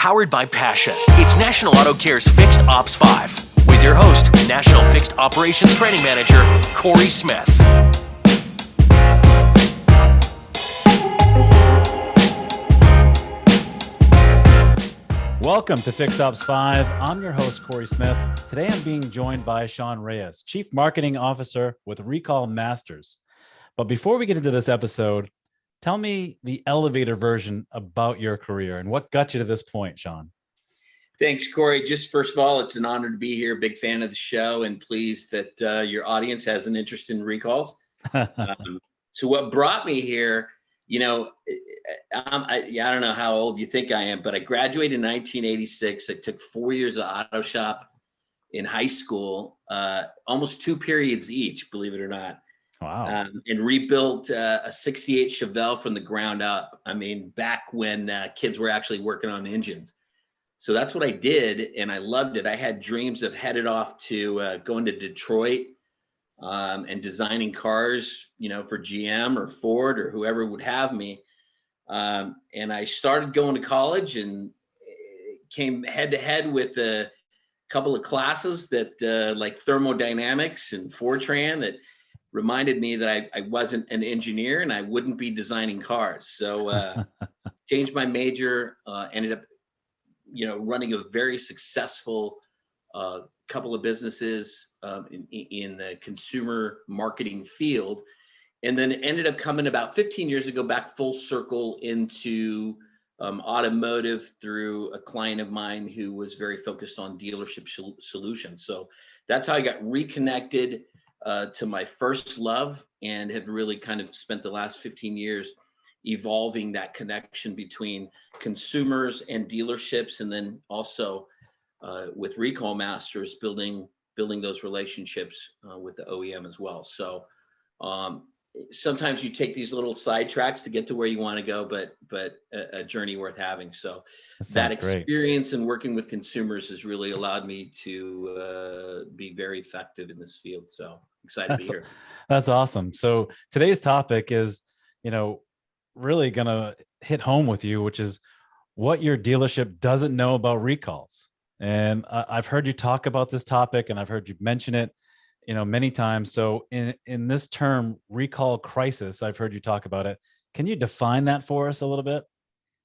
Powered by passion. It's National Auto Care's Fixed Ops 5 with your host, National Fixed Operations Training Manager, Corey Smith. Welcome to Fixed Ops 5. I'm your host, Corey Smith. Today I'm being joined by Sean Reyes, Chief Marketing Officer with Recall Masters. But before we get into this episode, tell me the elevator version about your career and what got you to this point, Sean. Thanks, Corey. Just first of all, it's an honor to be here. Big fan of the show and pleased that your audience has an interest in recalls. So what brought me here, I don't know how old you think I am, but I graduated in 1986. I took 4 years of auto shop in high school, almost 2 periods each, believe it or not. Wow. And rebuilt a 68 Chevelle from the ground up. I mean, back when kids were actually working on engines. So that's what I did, and I loved it. I had dreams of headed off to going to Detroit and designing cars, for GM or Ford or whoever would have me. And I started going to college and came head to head with a couple of classes that like thermodynamics and Fortran that reminded me that I wasn't an engineer and I wouldn't be designing cars. So changed my major, ended up, running a very successful couple of businesses in the consumer marketing field. And then ended up coming about 15 years ago back full circle into automotive through a client of mine who was very focused on dealership solutions. So that's how I got reconnected to my first love and have really kind of spent the last 15 years evolving that connection between consumers and dealerships, and then also with Recall Masters building those relationships with the OEM as well. So sometimes you take these little sidetracks to get to where you want to go, but a journey worth having. So that experience in working with consumers has really allowed me to be very effective in this field. So excited to be here. That's awesome. So today's topic is, really going to hit home with you, which is what your dealership doesn't know about recalls. And I've heard you talk about this topic and I've heard you mention it, many times. So in this term, recall crisis, I've heard you talk about it. Can you define that for us a little bit?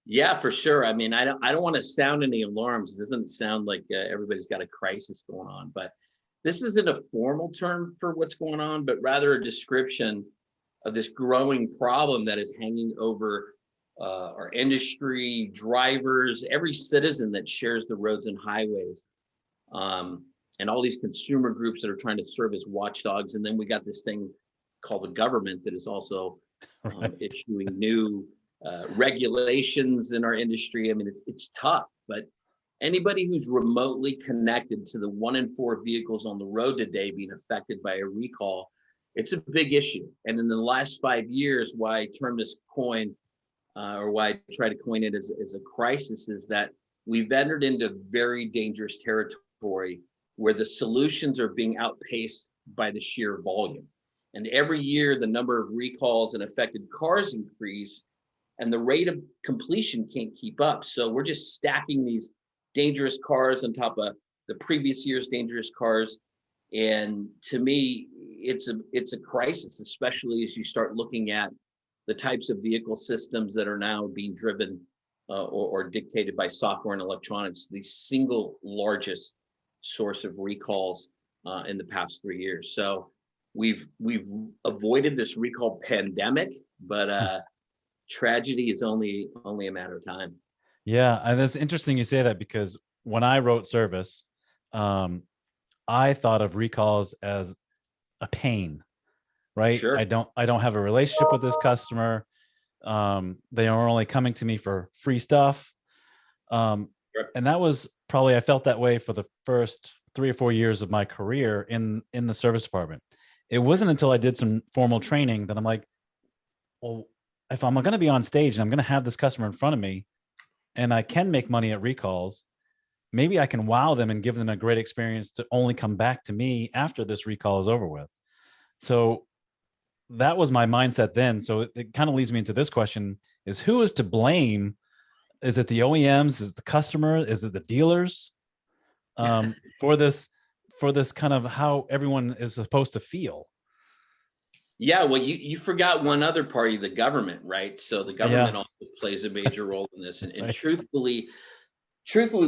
Yeah, for sure. I mean, I don't want to sound any alarms. It doesn't sound like everybody's got a crisis going on, but this isn't a formal term for what's going on, but rather a description of this growing problem that is hanging over our industry, drivers, every citizen that shares the roads and highways, and all these consumer groups that are trying to serve as watchdogs. And then we got this thing called the government that is also issuing new regulations in our industry. I mean, it's tough, but anybody who's remotely connected to the 1 in 4 vehicles on the road today being affected by a recall, it's a big issue. And in the last 5 years, why I term this coin, or why I try to coin it as a crisis, is that we've entered into very dangerous territory where the solutions are being outpaced by the sheer volume. And every year, the number of recalls and affected cars increase, and the rate of completion can't keep up. So we're just stacking these dangerous cars on top of the previous year's dangerous cars. And to me, it's a crisis, especially as you start looking at the types of vehicle systems that are now being driven or dictated by software and electronics, the single largest source of recalls in the past 3 years. So we've avoided this recall pandemic, but tragedy is only a matter of time. Yeah, and it's interesting you say that, because when I wrote service, I thought of recalls as a pain, right? Sure. I don't have a relationship with this customer. They are only coming to me for free stuff. Sure. And that was probably, I felt that way for the first 3 or 4 years of my career in the service department. It wasn't until I did some formal training that I'm like, well, if I'm going to be on stage and I'm going to have this customer in front of me and I can make money at recalls, maybe I can wow them and give them a great experience to only come back to me after this recall is over with. So that was my mindset then. So it kind of leads me into this question: is who is to blame Is it the OEMs? Is it the customer? Is it the dealers? For this kind of how everyone is supposed to feel. Yeah, well, you forgot one other party, the government, right? So the government Yeah. also plays a major role in this. And Right. truthfully,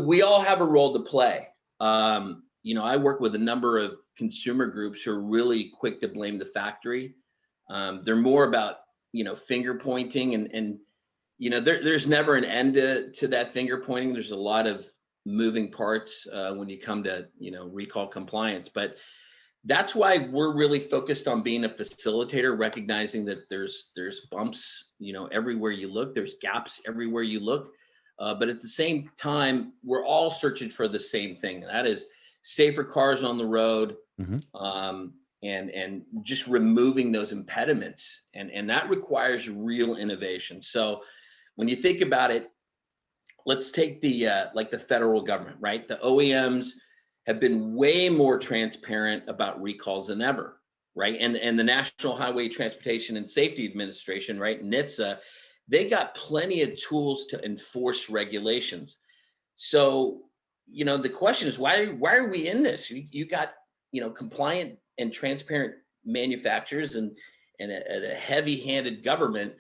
we all have a role to play. I work with a number of consumer groups who are really quick to blame the factory. They're more about, finger pointing and there's never an end to that finger pointing. There's a lot of moving parts when you come to, recall compliance. But that's why we're really focused on being a facilitator, recognizing that there's bumps, everywhere you look, there's gaps everywhere you look. But at the same time, we're all searching for the same thing. And that is safer cars on the road, and just removing those impediments. And that requires real innovation. So when you think about it, let's take the federal government, right? The OEMs have been way more transparent about recalls than ever, right? And the National Highway Transportation and Safety Administration, right, NHTSA, they got plenty of tools to enforce regulations. So, the question is, why are we in this? You got, compliant and transparent manufacturers and a heavy-handed government.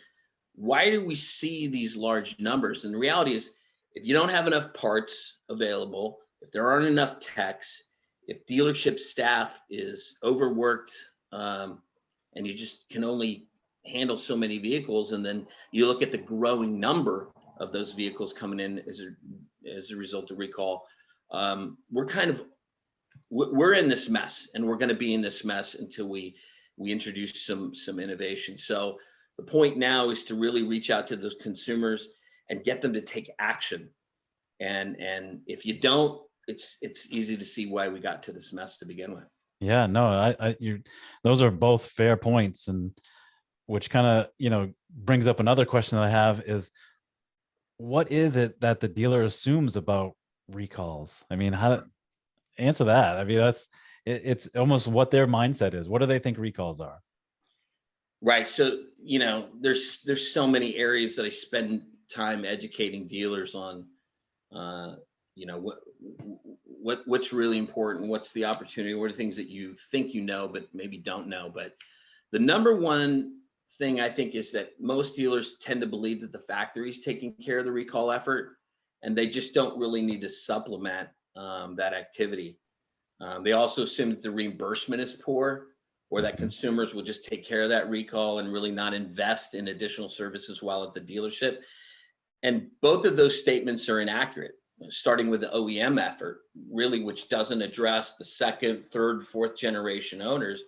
Why do we see these large numbers? And the reality is, if you don't have enough parts available, if there aren't enough techs, if dealership staff is overworked, and you just can only handle so many vehicles, and then you look at the growing number of those vehicles coming in as a result of recall, we're in this mess, and we're going to be in this mess until we introduce some innovation. So the point now is to really reach out to those consumers and get them to take action. And if you don't, it's easy to see why we got to this mess to begin with. Yeah, no, those are both fair points, and which kind of, brings up another question that I have is, what is it that the dealer assumes about recalls? I mean, how to answer that? I mean, it's almost what their mindset is. What do they think recalls are? Right. So, there's so many areas that I spend time educating dealers on, what's really important, what's the opportunity, what are things that you think but maybe don't know. But the number one thing I think is that most dealers tend to believe that the factory is taking care of the recall effort, and they just don't really need to supplement that activity. They also assume that the reimbursement is poor, or that consumers will just take care of that recall and really not invest in additional services while at the dealership. And both of those statements are inaccurate, starting with the OEM effort, really, which doesn't address the second, third, fourth generation owners.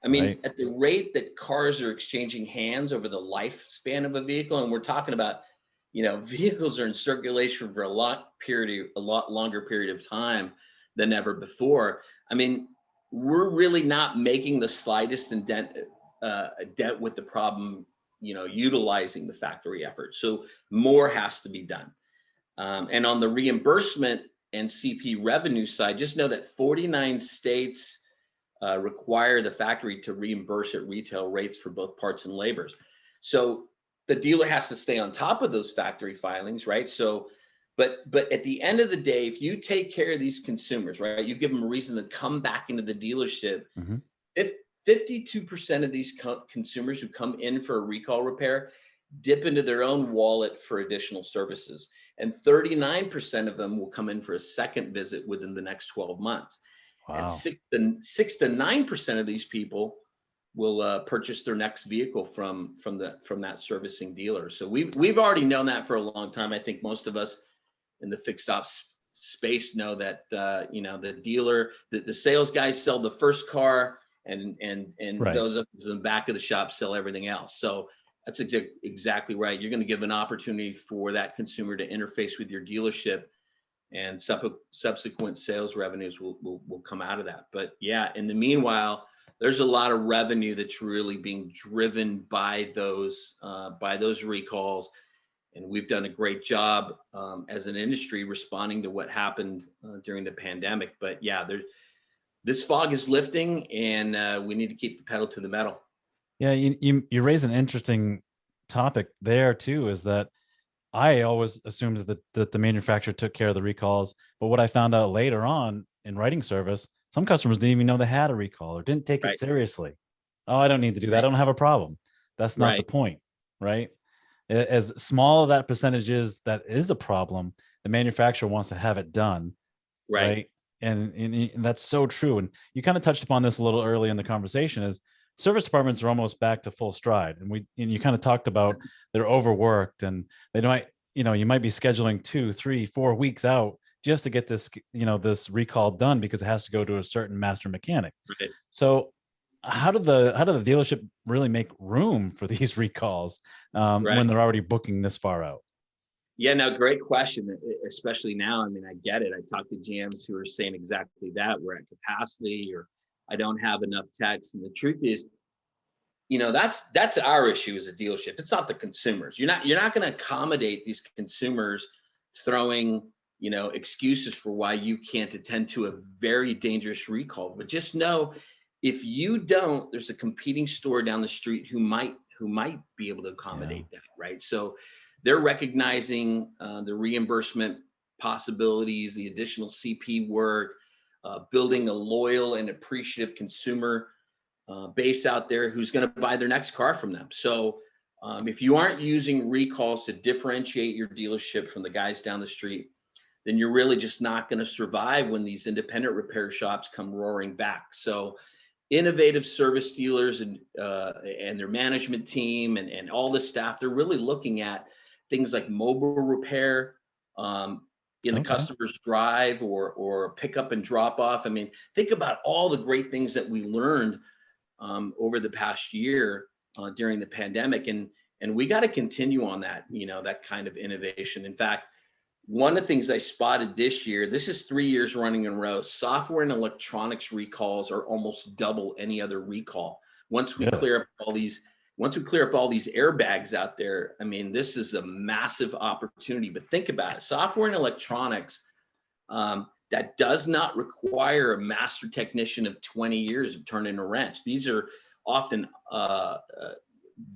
I mean, Right. At the rate that cars are exchanging hands over the lifespan of a vehicle, and we're talking about, vehicles are in circulation for a lot longer period of time than ever before. I mean, we're really not making the slightest dent with the problem, utilizing the factory effort. So more has to be done. And on the reimbursement and CP revenue side, just know that 49 states require the factory to reimburse at retail rates for both parts and labors. So the dealer has to stay on top of those factory filings, right? So, but at the end of the day, if you take care of these consumers, right, you give them a reason to come back into the dealership. If 52% of these consumers who come in for a recall repair dip into their own wallet for additional services, and 39% of them will come in for a second visit within the next 12 months. Wow. And 6 to 9% of these people will purchase their next vehicle from that servicing dealer. So we've already known that for a long time. I think most of us in the fixed ops space know that the dealer, the sales guys sell the first car, and Right. those up in the back of the shop sell everything else. So that's exactly right. You're going to give an opportunity for that consumer to interface with your dealership, and subsequent sales revenues will come out of that. But yeah, in the meanwhile, there's a lot of revenue that's really being driven by those recalls, and we've done a great job as an industry responding to what happened during the pandemic. But yeah, this fog is lifting, and we need to keep the pedal to the metal. Yeah, you raise an interesting topic there too, is that I always assumed that the manufacturer took care of the recalls, but what I found out later on in writing service, some customers didn't even know they had a recall or didn't take it Right, seriously. Oh, I don't need to do that. I right, don't have a problem. That's not the right. point, right? As small of that percentage is that is a problem, the manufacturer wants to have it done, Right. right? And that's so true. And you kind of touched upon this a little early in the conversation is service departments are almost back to full stride. And you kind of talked about they're overworked and they might, you might be scheduling 2, 3, 4 weeks out just to get this, this recall done because it has to go to a certain master mechanic. Right. So how do the dealership really make room for these recalls Right. when they're already booking this far out? Yeah, no, great question, especially now. I mean, I get it. I talk to GMs who are saying exactly that. We're at capacity, or I don't have enough techs. And the truth is, that's our issue as a dealership. It's not the consumers. You're not going to accommodate these consumers throwing, excuses for why you can't attend to a very dangerous recall. But just know, if you don't, there's a competing store down the street who might be able to Yeah. accommodate that, right? So they're recognizing the reimbursement possibilities, the additional CP work, building a loyal and appreciative consumer base out there who's going to buy their next car from them. So if you aren't using recalls to differentiate your dealership from the guys down the street, then you're really just not going to survive when these independent repair shops come roaring back. So innovative service dealers and their management team and all the staff, they're really looking at things like mobile repair in the Okay. customer's drive or pick up and drop off. I mean, think about all the great things that we learned over the past year during the pandemic, and we got to continue on that, that kind of innovation. In fact, one of the things I spotted this year, this is 3 years running in a row, software and electronics recalls are almost double any other recall. Once we Really? clear up all these, once we clear up all these airbags out there, I mean, this is a massive opportunity. But think about it, software and electronics that does not require a master technician of 20 years of turning a wrench. These are often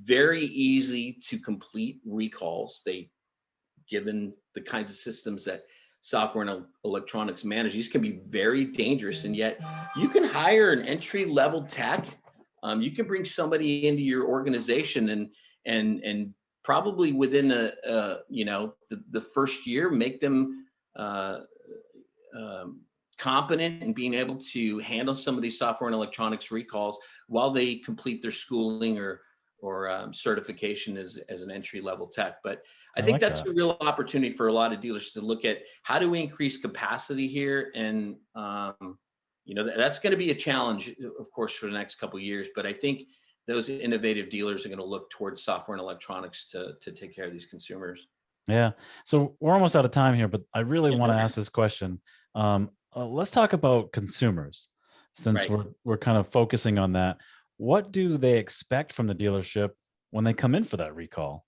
very easy to complete recalls. Given the kinds of systems that software and electronics manage, these can be very dangerous. And yet you can hire an entry level tech. You can bring somebody into your organization and probably within the first year, make them competent in being able to handle some of these software and electronics recalls while they complete their schooling or certification as an entry level tech. But I I think like that's that. a real opportunity for a lot of dealers to look at how do we increase capacity here, and that's going to be a challenge, of course, for the next couple of years. But I think those innovative dealers are going to look towards software and electronics to take care of these consumers. Yeah. So we're almost out of time here, but I really Yeah, want to okay. ask this question. Let's talk about consumers, since Right. we're kind of focusing on that. What do they expect from the dealership when they come in for that recall?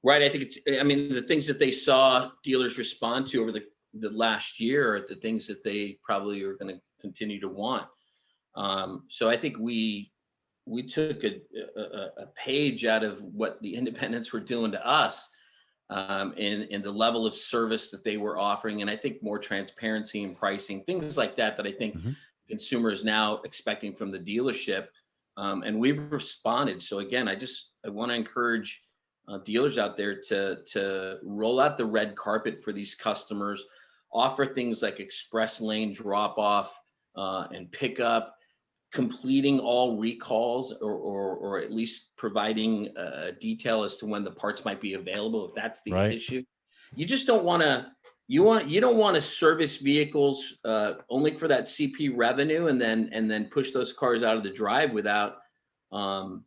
Right. I mean, the things that they saw dealers respond to over the last year are the things that they probably are going to continue to want. So I think we took a page out of what the independents were doing to us, in the level of service that they were offering. And I think more transparency in pricing, things like that I think Mhm. consumer is now expecting from the dealership. And we've responded. So again, I want to encourage dealers out there to roll out the red carpet for these customers, offer things like express lane drop off and pickup, completing all recalls, or at least providing a detail as to when the parts might be available if that's the Right. issue. You just don't want to you don't want to service vehicles only for that CP revenue and then push those cars out of the drive without um,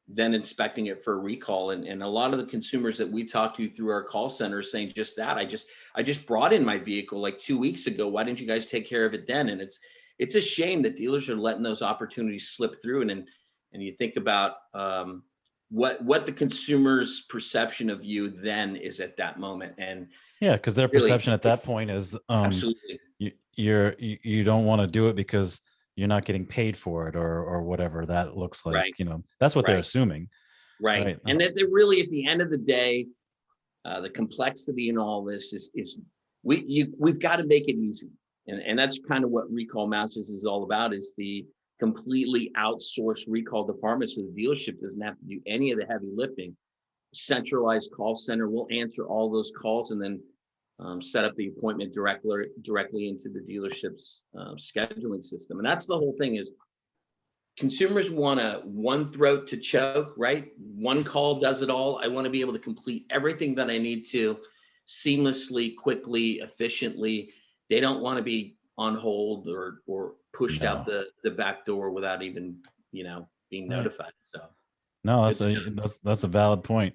then inspecting it for a recall. And a lot of the consumers that we talk to through our call center are saying just that. I just brought in my vehicle like 2 weeks ago. Why didn't you guys take care of it then? And it's a shame that dealers are letting those opportunities slip through. And you think about what the consumer's perception of you then is at that moment. And Yeah, because their really, perception at that point is absolutely you don't want to do it because you're not getting paid for it or whatever that looks like. right, That's what they're right. assuming. Right. Right. And that they really, at the end of the day, The complexity in all this is we've got to make it easy. And that's kind of what Recall Masters is all about, is the completely outsourced recall department. So the dealership doesn't have to do any of the heavy lifting. Centralized call center will answer all those calls and then set up the appointment directly into the dealership's scheduling system. And that's the whole thing, is consumers want one throat to choke, right? One call does it all. I want to be able to complete everything that I need to seamlessly, quickly, efficiently. They don't want to be on hold or pushed out the back door without even, being notified. So no, that's a valid point.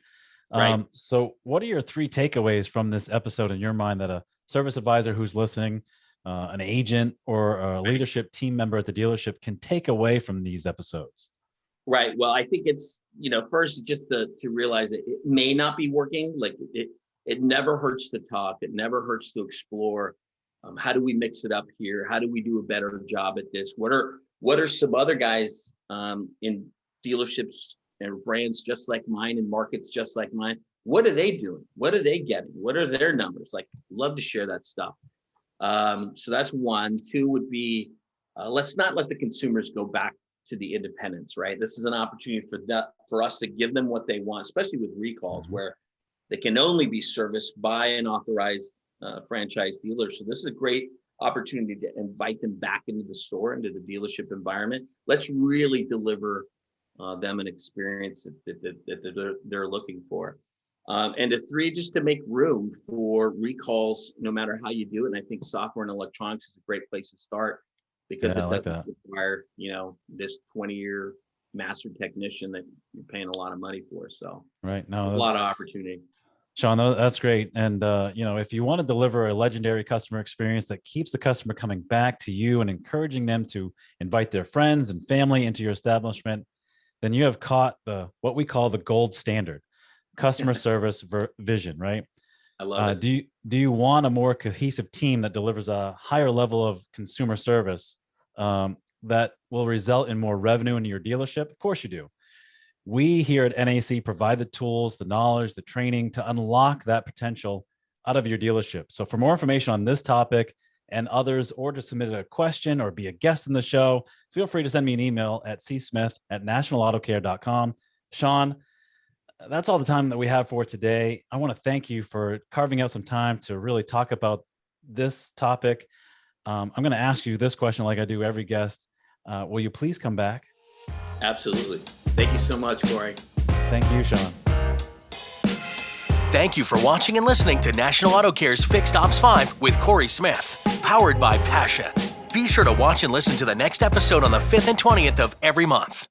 Right. So what are your 3 takeaways from this episode in your mind that a service advisor who's listening, an agent or a leadership team member at the dealership can take away from these episodes? Right. Well, I think it's, first just to realize it may not be working. Like it never hurts to talk. It never hurts to explore. How do we mix it up here? How do we do a better job at this? What are some other guys in dealerships and brands just like mine and markets just like mine? What are they doing? What are they getting? What are their numbers? Like, love to share that stuff. So that's 1. 2 would be, let's not let the consumers go back to the independents, right? This is an opportunity for us to give them what they want, especially with recalls, where they can only be serviced by an authorized franchise dealer. So this is a great opportunity to invite them back into the store, into the dealership environment. Let's really deliver them an experience that they're looking for. And to 3, just to make room for recalls, no matter how you do it. And I think software and electronics is a great place to start, because it doesn't require, this 20-year master technician that you're paying a lot of money for. So right. A lot of opportunity. Sean, that's great. And, if you want to deliver a legendary customer experience that keeps the customer coming back to you and encouraging them to invite their friends and family into your establishment, then you have caught what we call the gold standard, customer service vision, right? I love it. Do you want a more cohesive team that delivers a higher level of consumer service that will result in more revenue into your dealership? Of course you do. We here at NAC provide the tools, the knowledge, the training to unlock that potential out of your dealership. So for more information on this topic and others, or to submit a question or be a guest in the show, feel free to send me an email at csmith@nationalautocare.com. Sean, that's all the time that we have for today. I want to thank you for carving out some time to really talk about this topic. I'm going to ask you this question like I do every guest. Will you please come back? Absolutely. Thank you so much, Corey. Thank you, Sean. Thank you for watching and listening to National Auto Care's Fixed Ops 5 with Corey Smith, powered by Passion. Be sure to watch and listen to the next episode on the 5th and 20th of every month.